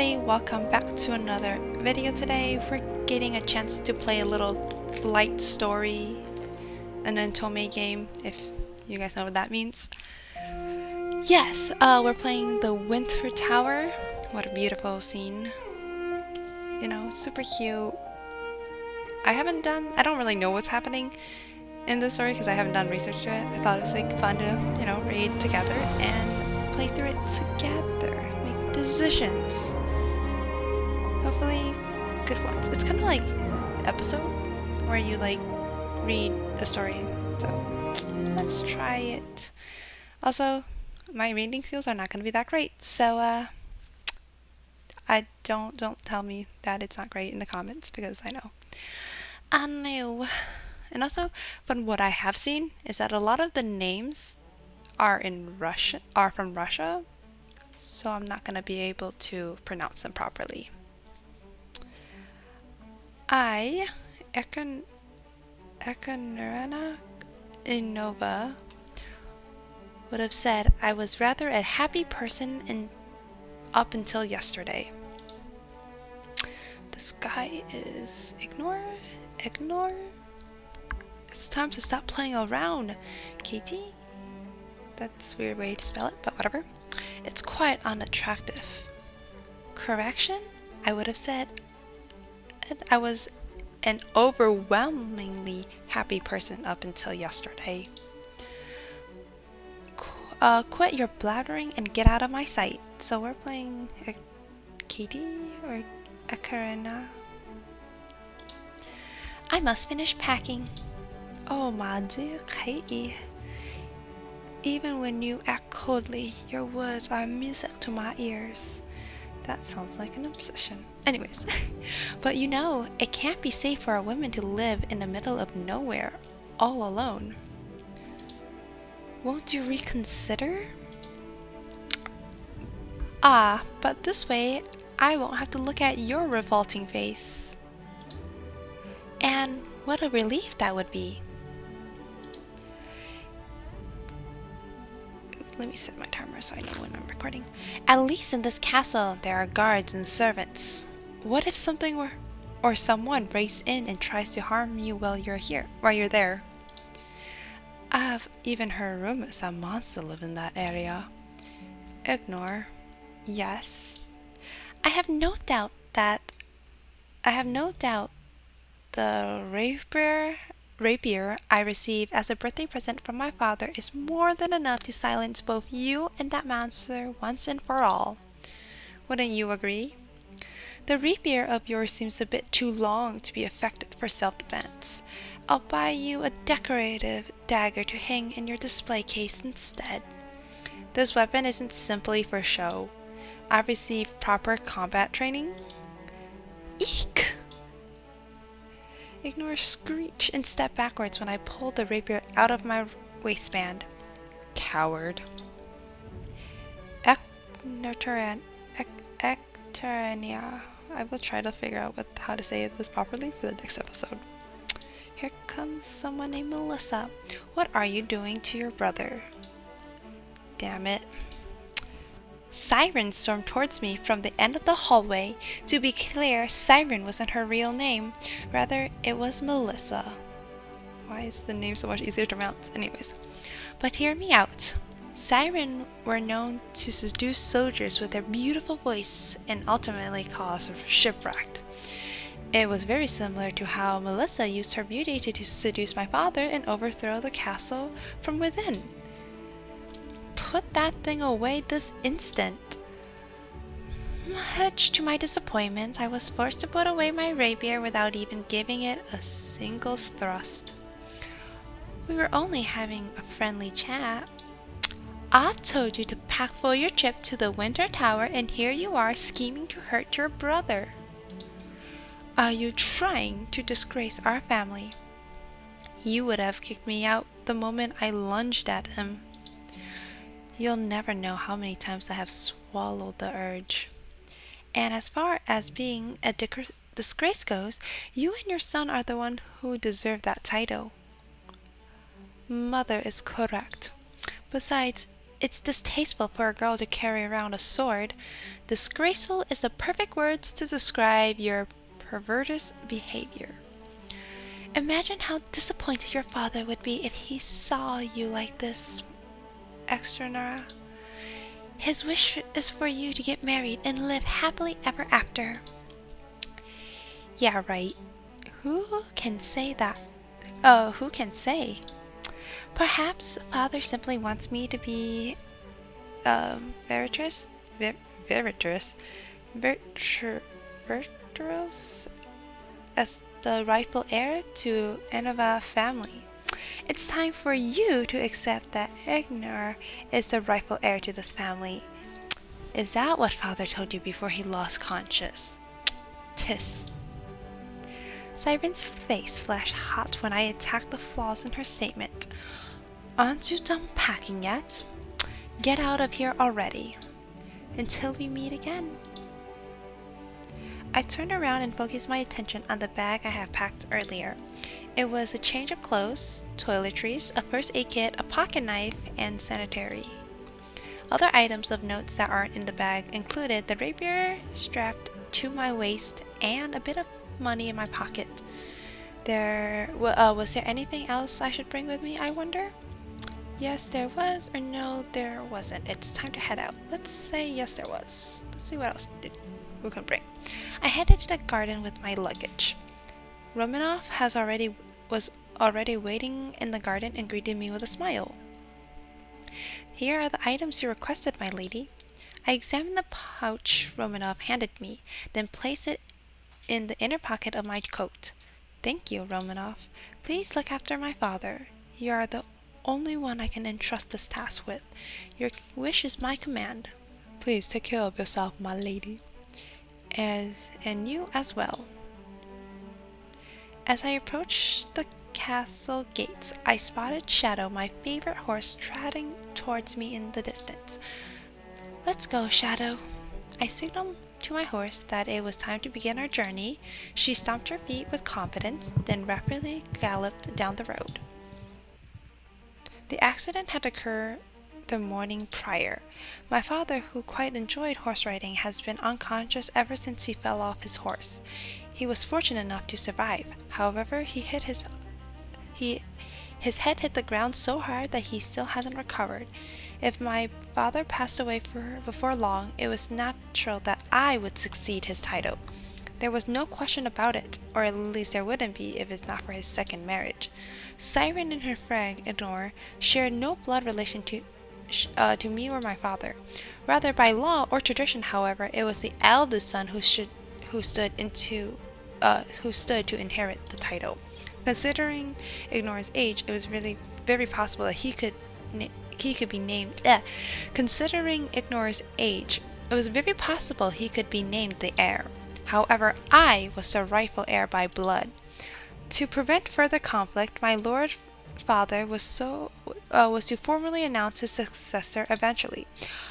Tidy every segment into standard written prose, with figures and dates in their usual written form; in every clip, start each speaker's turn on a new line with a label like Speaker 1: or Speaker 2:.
Speaker 1: everybody, welcome back to another video. Today we're getting a chance to play a little light story, an Otome game, if you guys know what that means. Yes, we're playing the Winter Tower. What a beautiful scene. You know, super cute. I don't really know what's happening in this story because I haven't done research to it. I thought it was like fun to, read together and play through it together. Decisions. Hopefully good ones. It's kind of like episode where you read the story. So let's try it. Also, my reading skills are not going to be that great. So I don't tell me that it's not great in the comments because I know. I know. And also, from what I have seen is that a lot of the names are from Russia. So I'm not going to be able to pronounce them properly. Ekaterina Inova would have said I was rather a happy person up until yesterday. This guy is ignore. It's time to stop playing around, Katie. That's a weird way to spell it, but whatever. It's quite unattractive. Correction? I would have said I was an overwhelmingly happy person up until yesterday. Quit your blathering and get out of my sight. So we're playing Katie or Ekaterina. I must finish packing. Oh my dear Katie. Even when you act coldly, your words are music to my ears. That sounds like an obsession. Anyways, but you know, it can't be safe for a woman to live in the middle of nowhere, all alone. Won't you reconsider? But this way, I won't have to look at your revolting face. And what a relief that would be. Let me set my timer so I know when I'm recording. At least in this castle, there are guards and servants. What if someone breaks in and tries to harm you while you're there? I've even heard rumors that monsters live in that area. Ignore. Yes. I have no doubt the rapier I received as a birthday present from my father is more than enough to silence both you and that monster once and for all. Wouldn't you agree? The rapier of yours seems a bit too long to be effective for self-defense. I'll buy you a decorative dagger to hang in your display case instead. This weapon isn't simply for show. I've received proper combat training. Eek! Ignore screech and step backwards when I pull the rapier out of my waistband. Coward. Ekaterina. I will try to figure out how to say this properly for the next episode. Here comes someone named Melissa. What are you doing to your brother? Damn it. Siren stormed towards me from the end of the hallway. To be clear, Siren wasn't her real name. Rather, it was Melissa. Why is the name so much easier to pronounce? Anyways. But hear me out. Siren were known to seduce soldiers with their beautiful voice and ultimately cause shipwreck. It was very similar to how Melissa used her beauty to seduce my father and overthrow the castle from within. Put that thing away this instant. Much to my disappointment, I was forced to put away my rapier without even giving it a single thrust. We were only having a friendly chat. I've told you to pack for your trip to the Winter Tower, and here you are scheming to hurt your brother. Are you trying to disgrace our family? You would have kicked me out the moment I lunged at him. You'll never know how many times I have swallowed the urge. And as far as being a disgrace goes, you and your son are the one who deserve that title. Mother is correct. Besides, It's distasteful for a girl to carry around a sword. Disgraceful is the perfect words to describe your perverted behavior. Imagine how disappointed your father would be if he saw you like this, Extranara. His wish is for you to get married and live happily ever after. Yeah, right. Who can say that? Oh, who can say? Perhaps father simply wants me to be, veritress? Veritress? Virtuous? As the rightful heir to Innova family. It's time for you to accept that Ignor is the rightful heir to this family. Is that what father told you before he lost conscience? Tis. Siren's face flashed hot when I attacked the flaws in her statement. Aren't you done packing yet? Get out of here already. Until we meet again. I turned around and focused my attention on the bag I had packed earlier. It was a change of clothes, toiletries, a first aid kit, a pocket knife, and sanitary. Other items of notes that aren't in the bag included the rapier strapped to my waist and a bit of money in my pocket. Was there anything else I should bring with me, I wonder? Yes, there was, or no, there wasn't. It's time to head out. Let's say yes, there was. Let's see what else we can bring. I headed to the garden with my luggage. Romanov was already waiting in the garden and greeted me with a smile. Here are the items you requested, my lady. I examined the pouch Romanov handed me, then placed it in the inner pocket of my coat. Thank you, Romanov. Please look after my father. You are the only one I can entrust this task with. Your wish is my command. Please take care of yourself, my lady. And you as well. As I approached the castle gates, I spotted Shadow, my favorite horse, trotting towards me in the distance. Let's go, Shadow. I signaled to my horse that it was time to begin our journey. She stomped her feet with confidence, then rapidly galloped down the road. The accident had occurred the morning prior. My father, who quite enjoyed horse riding, has been unconscious ever since he fell off his horse. He was fortunate enough to survive. However, his head hit the ground so hard that he still hasn't recovered. If my father passed away before long, it was natural that I would succeed his title. There was no question about it, or at least there wouldn't be if it's not for his second marriage. Siren and her friend, Ignor, shared no blood relation to me or my father. Rather, by law or tradition, however, it was the eldest son who stood to inherit the title. Considering Ignor's age, it was really very possible that he could be named. Considering Ignor's age, it was very possible he could be named the heir. However, I was the rightful heir by blood. To prevent further conflict, my lord father was to formally announce his successor eventually.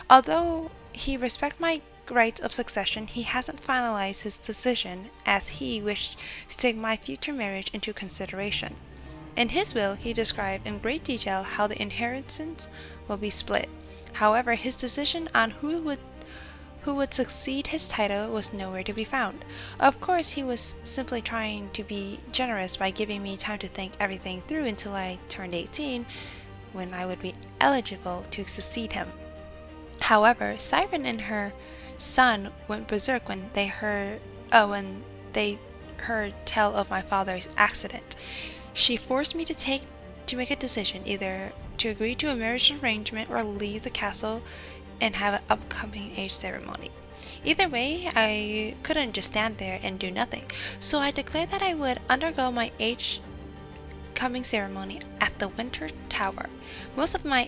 Speaker 1: Although he respects my rights of succession, he hasn't finalized his decision, as he wished to take my future marriage into consideration. In his will, he described in great detail how the inheritance will be split. However, his decision on who would succeed his title was nowhere to be found. Of course, he was simply trying to be generous by giving me time to think everything through until I turned 18, when I would be eligible to succeed him. However, Siren and her son went berserk when they heard tell of my father's accident. She forced me to make a decision, either to agree to a marriage arrangement or leave the castle and have an upcoming age ceremony. Either way, I couldn't just stand there and do nothing, so I declared that I would undergo my age coming ceremony at the Winter Tower. Most coming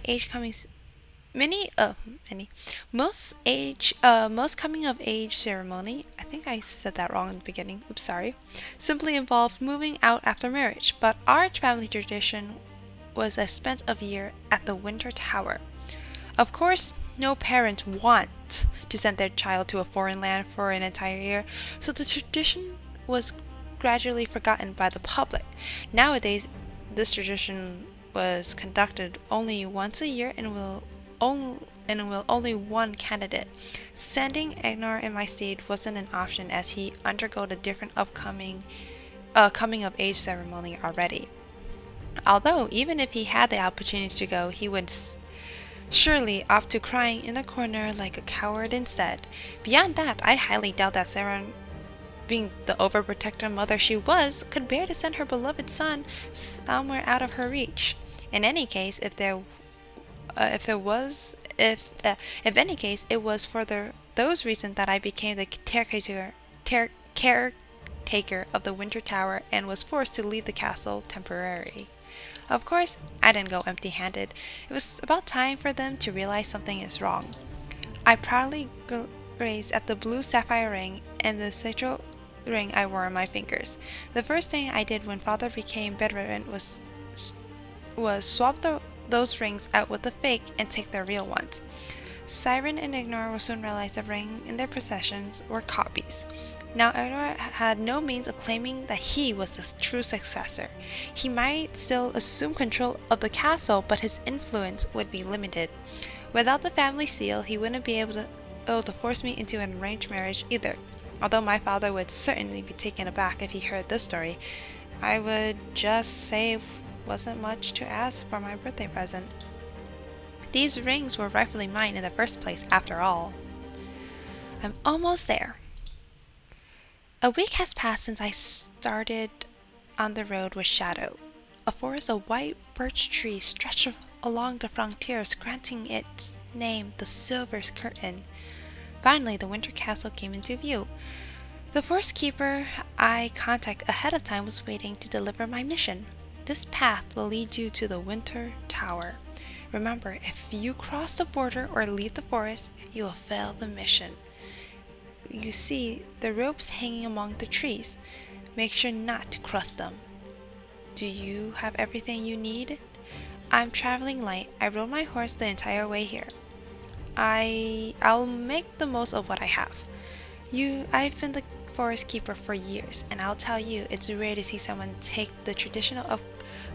Speaker 1: of age ceremony, I think I said that wrong in the beginning, oops, sorry, simply involved moving out after marriage, but our family tradition was a spent of year at the Winter Tower. Of course, no parents want to send their child to a foreign land for an entire year, so the tradition was gradually forgotten by the public. Nowadays, this tradition was conducted only once a year and will only one candidate. Sending Ignor in my stead wasn't an option as he undergoed a different upcoming coming of age ceremony already. Although, even if he had the opportunity to go, he would surely opt to crying in a corner like a coward instead. Beyond that, I highly doubt that Sarah, being the overprotective mother she was, could bear to send her beloved son somewhere out of her reach. In any case, if any case, it was for those reasons that I became the caretaker of the Winter Tower and was forced to leave the castle temporarily. Of course, I didn't go empty-handed. It was about time for them to realize something is wrong. I proudly gazed at the blue sapphire ring and the sigil ring I wore on my fingers. The first thing I did when father became bedridden was swap those rings out with the fake and take the real ones. Siren and Ignore will soon realize the ring in their possessions were copies. Now Ignore had no means of claiming that he was the true successor. He might still assume control of the castle, but his influence would be limited. Without the family seal, he wouldn't be able to force me into an arranged marriage either. Although my father would certainly be taken aback if he heard this story, I would just say it wasn't much to ask for my birthday present. These rings were rightfully mine in the first place, after all. I'm almost there. A week has passed since I started on the road with Shadow. A forest of white birch trees stretched along the frontiers, granting its name the Silver Curtain. Finally, the Winter Castle came into view. The forest keeper I contacted ahead of time was waiting to deliver my mission. This path will lead you to the Winter Tower. Remember, if you cross the border or leave the forest, you will fail the mission. You see the ropes hanging among the trees. Make sure not to cross them. Do you have everything you need? I'm traveling light. I rode my horse the entire way here. I'll make the most of what I have. I've been the forest keeper for years, and I'll tell you, it's rare to see someone take the traditional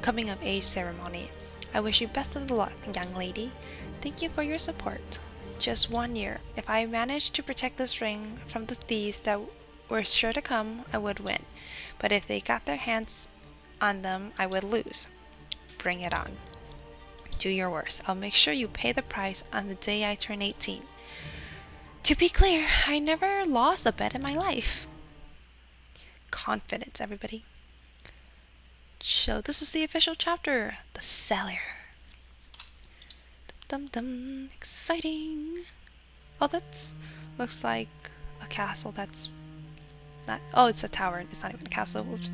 Speaker 1: coming of age ceremony. I wish you best of luck, young lady. Thank you for your support. Just 1 year. If I managed to protect this ring from the thieves that were sure to come, I would win. But if they got their hands on them, I would lose. Bring it on. Do your worst. I'll make sure you pay the price on the day I turn 18. To be clear, I never lost a bet in my life. Confidence, everybody. So this is the official chapter, The Cellar. Dum dum, exciting. Oh, that's looks like a castle. That's not. Oh, it's a tower. It's not even a castle. Oops.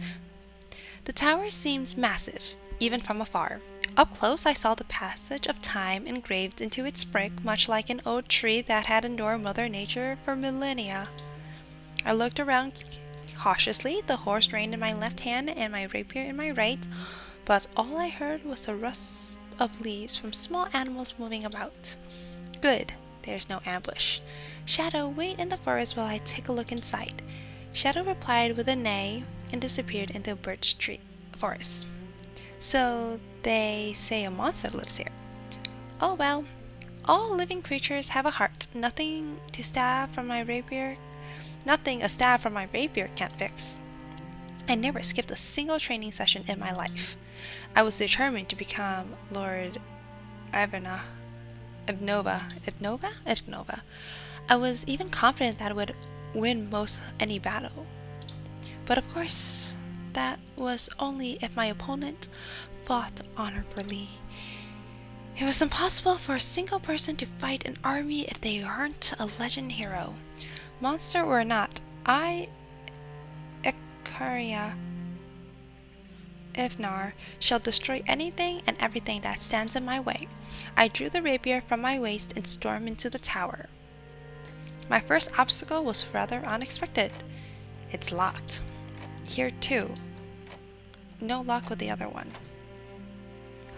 Speaker 1: The tower seems massive, even from afar. Up close, I saw the passage of time engraved into its brick, much like an old tree that had endured Mother Nature for millennia. I looked around cautiously, the horse reined in my left hand and my rapier in my right, but all I heard was the rust of leaves from small animals moving about. Good, there's no ambush. Shadow, wait in the forest while I take a look inside. Shadow replied with a neigh and disappeared in the birch tree forest. So they say a monster lives here. Oh well, all living creatures have a heart. Nothing a stab from my rapier can't fix. I never skipped a single training session in my life. I was determined to become Lord Ibnova. I was even confident that I would win most any battle. But of course, that was only if my opponent fought honorably. It was impossible for a single person to fight an army if they aren't a legend hero. Monster or not, I, Ikaria Ivnar, shall destroy anything and everything that stands in my way. I drew the rapier from my waist and stormed into the tower. My first obstacle was rather unexpected. It's locked. Here too. No lock with the other one.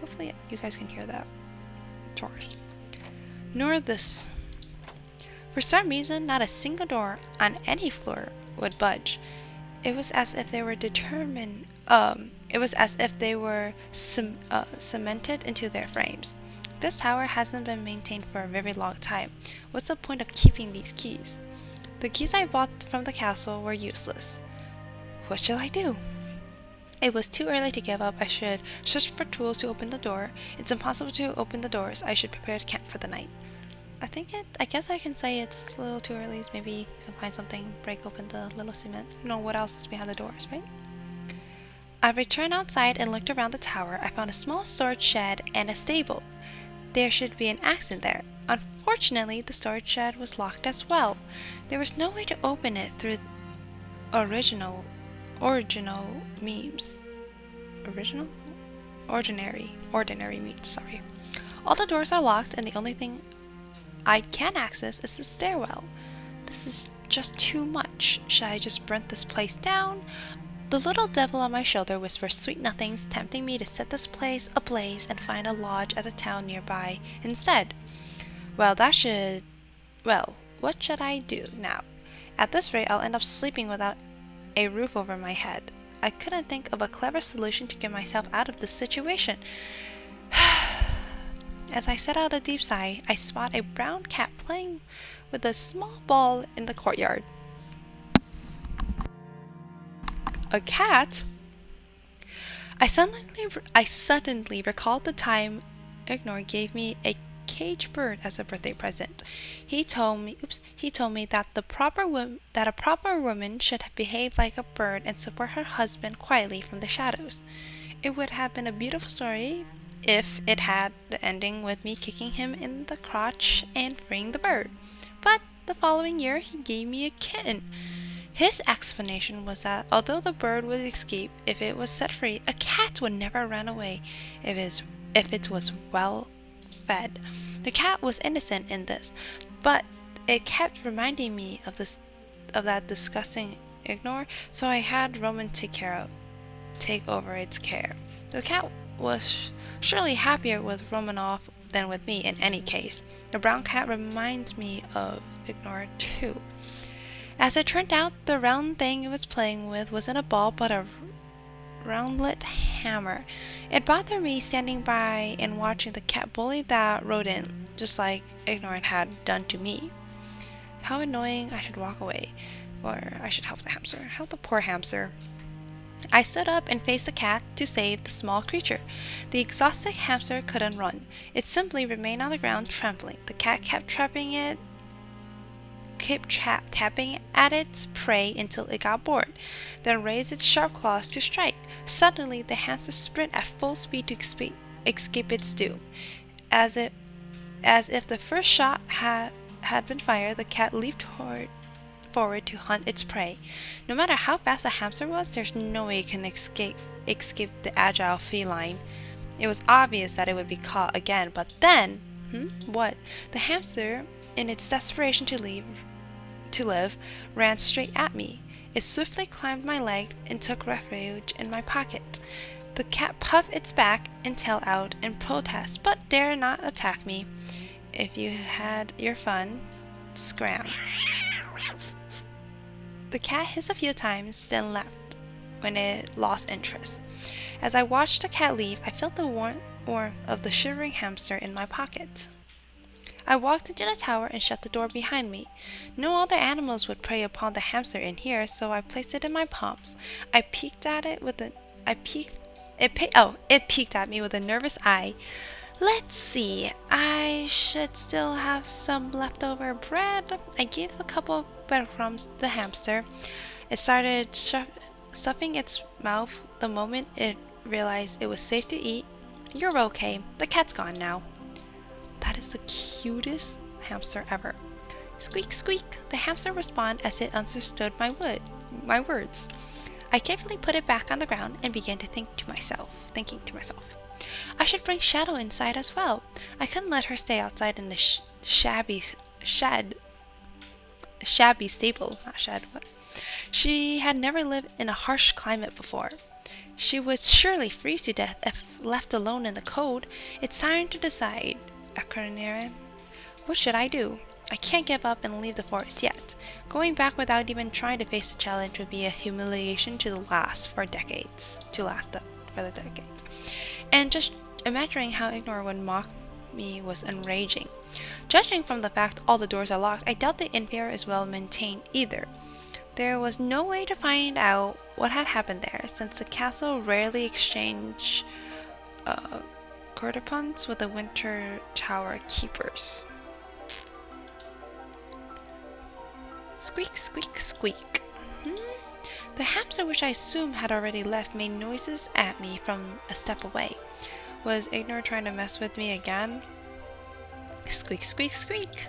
Speaker 1: Hopefully you guys can hear that. Doors. Nor this. For some reason, not a single door on any floor would budge. It was as if they were cemented into their frames. This tower hasn't been maintained for a very long time. What's the point of keeping these keys? The keys I bought from the castle were useless. What shall I do? It was too early to give up. I should search for tools to open the door. It's impossible to open the doors. I should prepare to camp for the night. I guess I can say it's a little too early. Maybe you can find something, break open the little cement. You know what else is behind the doors, right? I returned outside and looked around the tower. I found a small storage shed and a stable. There should be an axe in there. Unfortunately, the storage shed was locked as well. There was no way to open it through original means. Ordinary means, sorry. All the doors are locked and the only thing I can access is the stairwell. This is just too much. Should I just burn this place down? The little devil on my shoulder whispers sweet nothings, tempting me to set this place ablaze and find a lodge at the town nearby instead. Well, what should I do now? At this rate, I'll end up sleeping without a roof over my head. I couldn't think of a clever solution to get myself out of this situation. As I set out a deep sigh, I spot a brown cat playing with a small ball in the courtyard. A cat? I suddenly recalled the time Ignore gave me a cage bird as a birthday present. He told me that a proper woman should behave like a bird and support her husband quietly from the shadows. It would have been a beautiful story if it had the ending with me kicking him in the crotch and freeing the bird. But the following year, he gave me a kitten. His explanation was that although the bird would escape if it was set free, a cat would never run away if it was well fed. The cat was innocent in this, but it kept reminding me of that disgusting Ignore, so I had Roman take over its care. The cat was surely happier with Romanoff than with me in any case. The brown cat reminds me of Ignore too. As it turned out, the round thing it was playing with wasn't a ball but a roundlet hammer. It bothered me standing by and watching the cat bully that rodent, just like Ignore had done to me. How annoying. I should walk away. Or I should help the hamster. Help the poor hamster. I stood up and faced the cat to save the small creature. The exhausted hamster couldn't run. It simply remained on the ground trembling. The cat kept tapping at its prey until it got bored, then raised its sharp claws to strike. Suddenly, the hamster sprinted at full speed to escape its doom. As if the first shot had been fired, the cat leaped forward to hunt its prey. No matter how fast a hamster was, there's no way it can escape the agile feline. It was obvious that it would be caught again, but then, what? The hamster, in its desperation to live, ran straight at me. It swiftly climbed my leg and took refuge in my pocket. The cat puffed its back and tail out in protest, but dared not attack me. If you had your fun, scram. The cat hissed a few times, then left when it lost interest. As I watched the cat leave, I felt the warmth of the shivering hamster in my pocket. I walked into the tower and shut the door behind me. No other animals would prey upon the hamster in here, so I placed it in my palms. It peeked at me with a nervous eye. Let's see, I should still have some leftover bread. I gave a couple breadcrumbs to the hamster. It started stuffing its mouth the moment it realized it was safe to eat. You're okay. The cat's gone now. That is the cutest hamster ever. Squeak, squeak. The hamster responded as it understood my words. I carefully put it back on the ground and began to thinking to myself, I should bring Shadow inside as well. I couldn't let her stay outside in the shabby stable. Not shed, but she had never lived in a harsh climate before. She would surely freeze to death if left alone in the cold. It's time to decide. What should I do? I can't give up and leave the forest yet. Going back without even trying to face the challenge would be a humiliation to last for the decades. And just imagining how Ignore would mock me was enraging. Judging from the fact all the doors are locked, I doubt the interior is well maintained either. There was no way to find out what had happened there, since the castle rarely exchanged courtepans with the Winter Tower keepers. Squeak, squeak, squeak. The hamster, which I assumed had already left, made noises at me from a step away. Was Ignore trying to mess with me again? Squeak, squeak, squeak.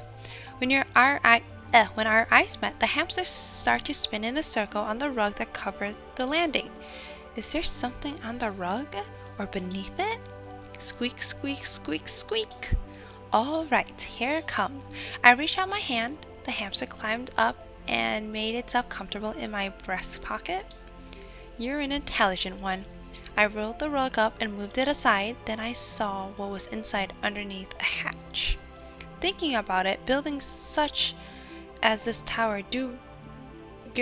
Speaker 1: When our eyes met, the hamster started to spin in a circle on the rug that covered the landing. Is there something on the rug? Or beneath it? Squeak, squeak, squeak, squeak. All right, here it comes. I reached out my hand. The hamster climbed up and made itself comfortable in my breast pocket. You're an intelligent one. I rolled the rug up and moved it aside. Then I saw what was inside underneath a hatch. Thinking about it, buildings such as this tower do generally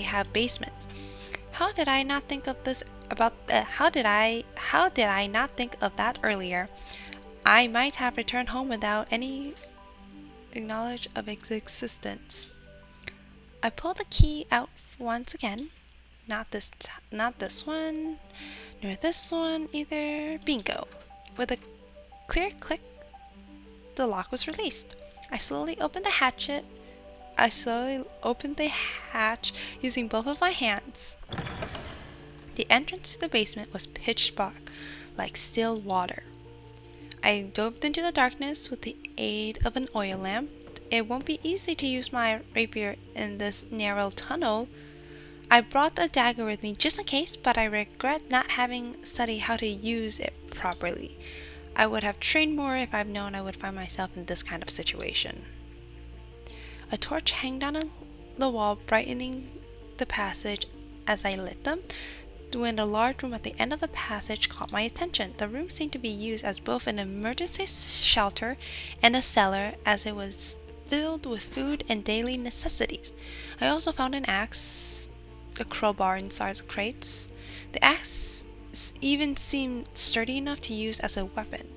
Speaker 1: have basements. How did I not think of that earlier? I might have returned home without any knowledge of its existence. I pulled the key out once again. Not this one, nor this one either. Bingo! With a clear click, the lock was released. I slowly opened the hatch using both of my hands. The entrance to the basement was pitch black, like still water. I dove into the darkness with the aid of an oil lamp. It won't be easy to use my rapier in this narrow tunnel. I brought the dagger with me just in case, but I regret not having studied how to use it properly. I would have trained more if I'd known I would find myself in this kind of situation. A torch hung on the wall, brightening the passage as I lit them. When a large room at the end of the passage caught my attention. The room seemed to be used as both an emergency shelter and a cellar, as it was filled with food and daily necessities. I also found an axe, a crowbar inside the crates. The axe even seemed sturdy enough to use as a weapon.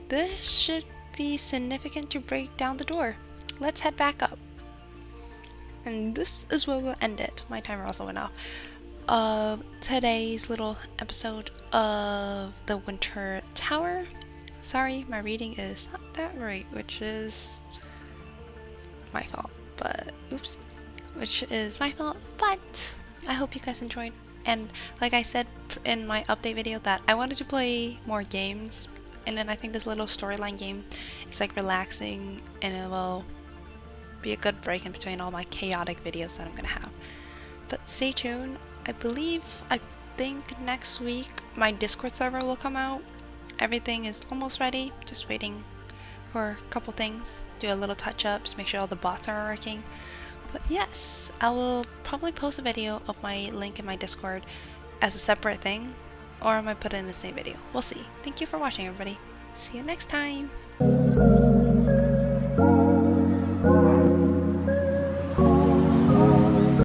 Speaker 1: This should be significant to break down the door. Let's head back up. And this is where we'll end it. My timer also went off. Today's little episode of the Winter Tower. Sorry, my reading is not that great, which is my fault. But I hope you guys enjoyed. And like I said in my update video, that I wanted to play more games, and then I think this little storyline game is like relaxing, and it will be a good break in between all my chaotic videos that I'm gonna have. But stay tuned. I think next week my Discord server will come out. Everything is almost ready, just waiting for a couple things, do a little touch-ups, make sure all the bots are working. But yes, I will probably post a video of my link in my Discord as a separate thing, or I might put it in the same video. We'll see. Thank you for watching, everybody. See you next time.